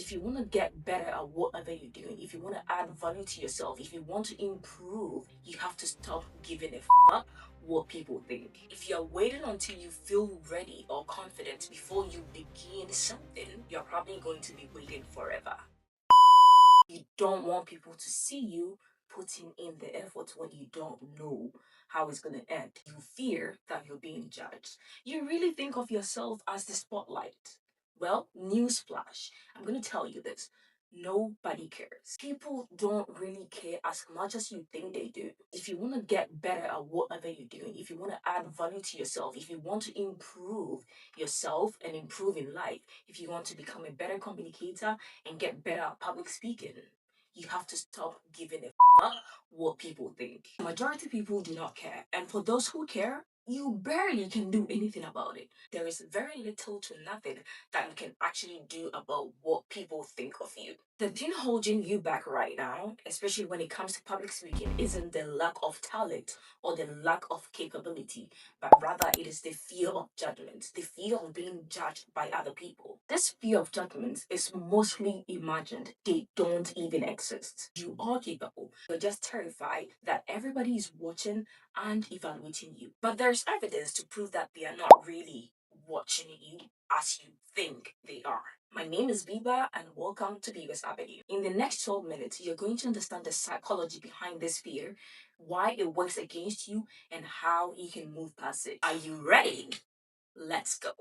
If you want to get better at whatever you're doing, if you want to add value to yourself, if you want to improve, you have to stop giving a fuck what people think. If you're waiting until you feel ready or confident before you begin something, you're probably going to be waiting forever. You don't want people to see you putting in the effort when you don't know how it's going to end. You fear that you're being judged. You really think of yourself as the spotlight. Well, newsflash, I'm going to tell you this. Nobody cares. People don't really care as much as you think they do. If you want to get better at whatever you're doing, if you want to add value to yourself, if you want to improve yourself and improve in life, if you want to become a better communicator and get better at public speaking, you have to stop giving a fuck what people think. Majority of people do not care, and for those who care, you barely can do anything about it. There is very little to nothing that you can actually do about what people think of you. The thing holding you back right now, especially when it comes to public speaking, isn't the lack of talent or the lack of capability, but rather it is the fear of judgment, the fear of being judged by other people. This fear of judgment is mostly imagined. They don't even exist. You are capable. You're just terrified that everybody is watching and evaluating you. But there's evidence to prove that they are not really watching you as you think they are. My name is Biba and welcome to Biba's Avenue. In the next 12 minutes, you're going to understand the psychology behind this fear, why it works against you, and how you can move past it. Are you ready? Let's go.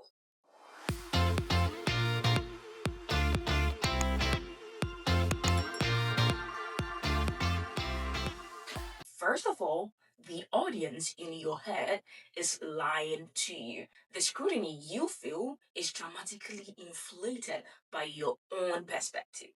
First of all, the audience in your head is lying to you. The scrutiny you feel is dramatically inflated by your own perspective.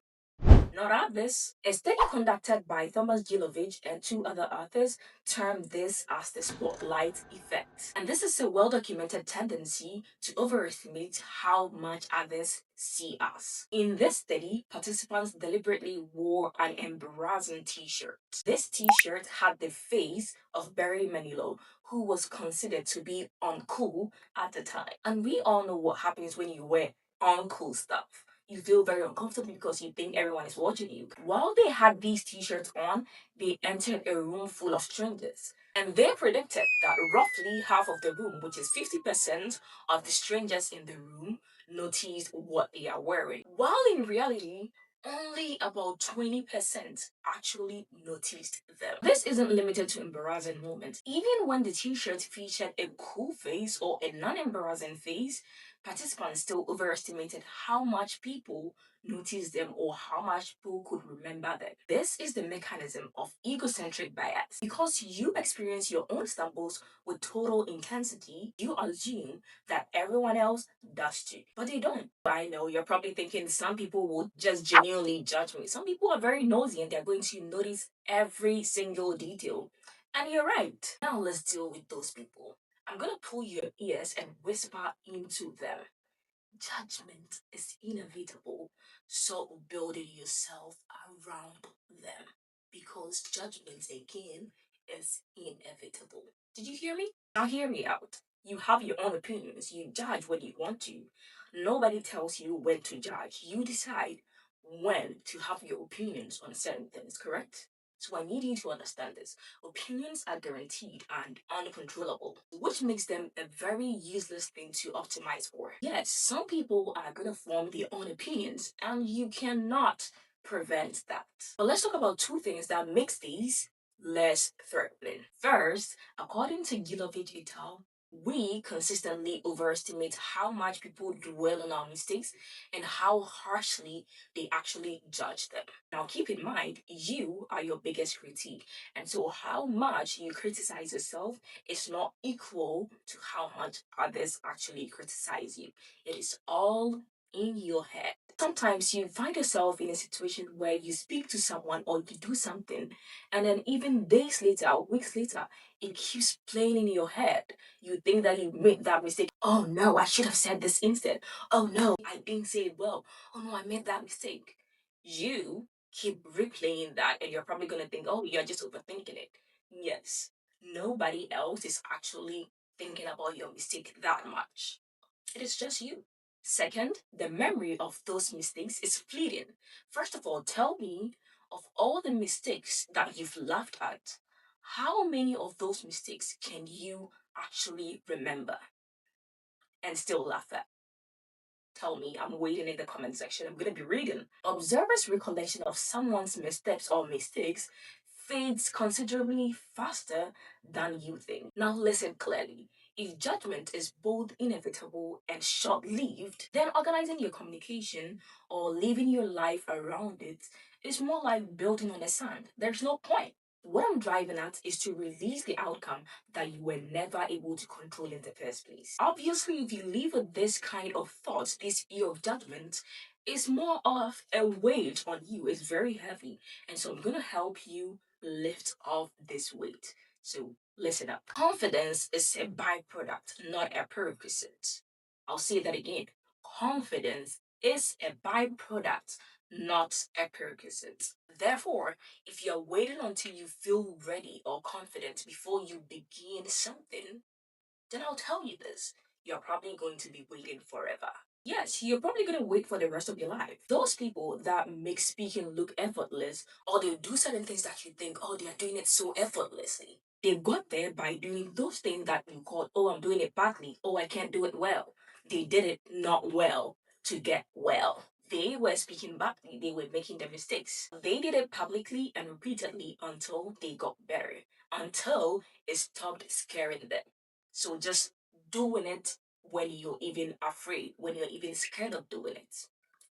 Not others. A study conducted by Thomas Gilovich and two other authors termed this as the spotlight effect. And this is a well documented tendency to overestimate how much others see us. In this study, participants deliberately wore an embarrassing t shirt. This t shirt had the face of Barry Manilow, who was considered to be uncool at the time. And we all know what happens when you wear uncool stuff. You feel very uncomfortable because you think everyone is watching you. While they had these t-shirts on, they entered a room full of strangers. And they predicted that roughly half of the room, which is 50% of the strangers in the room, noticed what they are wearing. While in reality, only about 20% actually noticed them. This isn't limited to embarrassing moments. Even when the t-shirt featured a cool face or a non-embarrassing face, participants still overestimated how much people noticed them or how much people could remember them. This is the mechanism of egocentric bias. Because you experience your own stumbles with total intensity, you assume that everyone else does too. But they don't. I know you're probably thinking some people would just genuinely judge me. Some people are very nosy and they're going to notice every single detail. And you're right. Now let's deal with those people. I'm gonna pull your ears and whisper into them. Judgment is inevitable, so building yourself around them because judgment again is inevitable. Did you hear me? Now hear me out. You have your own opinions. You judge when you want to. Nobody tells you when to judge. You decide when to have your opinions on certain things, correct? So I need you to understand this. Opinions are guaranteed and uncontrollable, which makes them a very useless thing to optimize for. Yes, some people are gonna form their own opinions, and you cannot prevent that. But let's talk about two things that makes these less threatening. First, according to Gilovich et al., we consistently overestimate how much people dwell on our mistakes and how harshly they actually judge them. Now, keep in mind, you are your biggest critique, and so how much you criticize yourself is not equal to how much others actually criticize you. It is all in your head. Sometimes you find yourself in a situation where you speak to someone or you do something, and then even days later, or weeks later, it keeps playing in your head. You think that you made that mistake. Oh no, I should have said this instead. Oh no, I didn't say it well. Oh no, I made that mistake. You keep replaying that, and you're probably going to think, oh, you're just overthinking it. Yes, nobody else is actually thinking about your mistake that much. It is just you. Second, the memory of those mistakes is fleeting. First of all, tell me of all the mistakes that you've laughed at, how many of those mistakes can you actually remember and still laugh at? Tell me, I'm waiting in the comment section. I'm going to be reading. Observers' recollection of someone's missteps or mistakes fades considerably faster than you think. Now, listen clearly. If judgment is both inevitable and short lived, then organizing your communication or living your life around it is more like building on the sand. There's no point. What I'm driving at is to release the outcome that you were never able to control in the first place. Obviously, if you live with this kind of thoughts, this fear of judgment is more of a weight on you. It's very heavy. And so I'm going to help you lift off this weight. So listen up. Confidence is a byproduct, not a prerequisite. I'll say that again. Confidence is a byproduct, not a prerequisite. Therefore, if you're waiting until you feel ready or confident before you begin something, then I'll tell you this. You're probably going to be waiting forever. Yes, you're probably going to wait for the rest of your life. Those people that make speaking look effortless, or they do certain things that you think, oh, they are doing it so effortlessly. They got there by doing those things that you call, oh, I'm doing it badly, oh, I can't do it well. They did it not well to get well. They were speaking badly, they were making their mistakes. They did it publicly and repeatedly until they got better, until it stopped scaring them. So just doing it when you're even afraid, when you're even scared of doing it.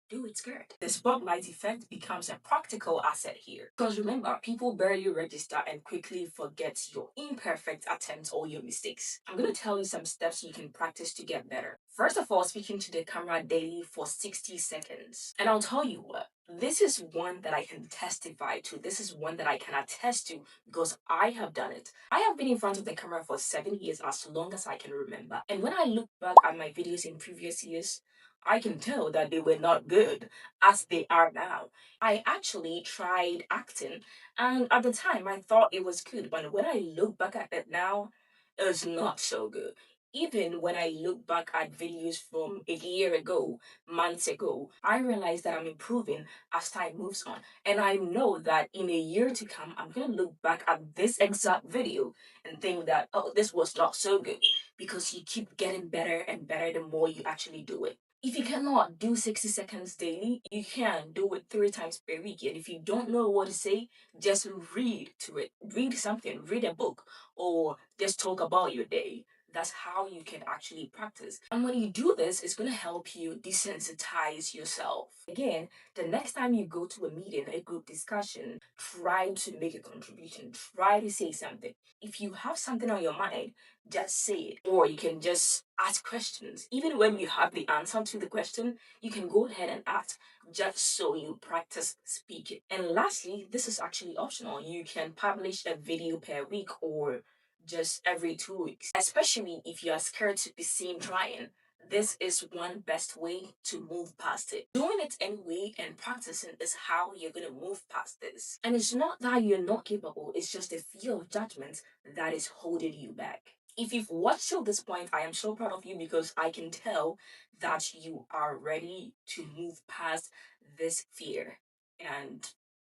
Do it scared. The spotlight effect becomes a practical asset here. Because remember, people barely register and quickly forget your imperfect attempts or your mistakes. I'm going to tell you some steps you can practice to get better. First of all, speaking to the camera daily for 60 seconds. And I'll tell you what, this is one that I can testify to. This is one that I can attest to because I have done it. I have been in front of the camera for 7 years, as long as I can remember. And when I look back at my videos in previous years, I can tell that they were not good as they are now. I actually tried acting, and at the time I thought it was good, but when I look back at it now, it's not so good. Even when I look back at videos from a year ago, months ago, I realize that I'm improving as time moves on. And I know that in a year to come, I'm going to look back at this exact video and think that, oh, this was not so good, because you keep getting better and better the more you actually do it. If you cannot do 60 seconds daily, you can do it 3 times per week. And if you don't know what to say, just read to it. Read something, read a book, or just talk about your day. That's how you can actually practice. And when you do this, it's going to help you desensitize yourself. Again, the next time you go to a meeting, a group discussion, try to make a contribution, try to say something. If you have something on your mind, just say it. Or you can just ask questions. Even when you have the answer to the question, you can go ahead and ask just so you practice speaking. And lastly, this is actually optional. You can publish a video per week or just every 2 weeks, especially if you are scared to be seen trying. This is one best way to move past it. Doing it anyway and practicing is how you're going to move past this. And it's not that you're not capable, it's just the fear of judgment that is holding you back. If you've watched till this point, I am so proud of you because I can tell that you are ready to move past this fear. And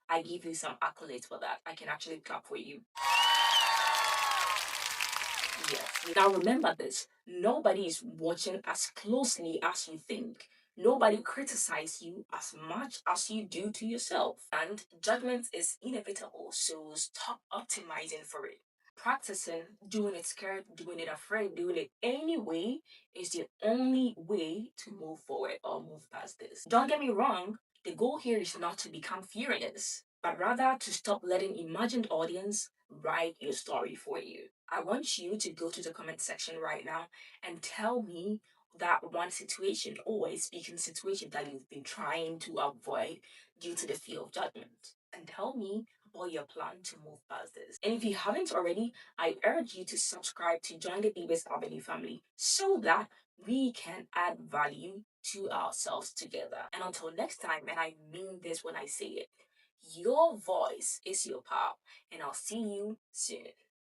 I give you some accolades for that. I can actually clap for you. Yes. Now remember this. Nobody is watching as closely as you think. Nobody criticizes you as much as you do to yourself. And judgment is inevitable, so stop optimizing for it. Practicing, doing it scared, doing it afraid, doing it anyway is the only way to move forward or move past this. Don't get me wrong, the goal here is not to become furious, but rather to stop letting imagined audience write your story for you. I want you to go to the comment section right now and tell me that one situation or a speaking situation that you've been trying to avoid due to the fear of judgment. And tell me about your plan to move past this. And if you haven't already, I urge you to subscribe to join the Bibes Avenue family so that we can add value to ourselves together. And until next time, and I mean this when I say it, your voice is your power, and I'll see you soon.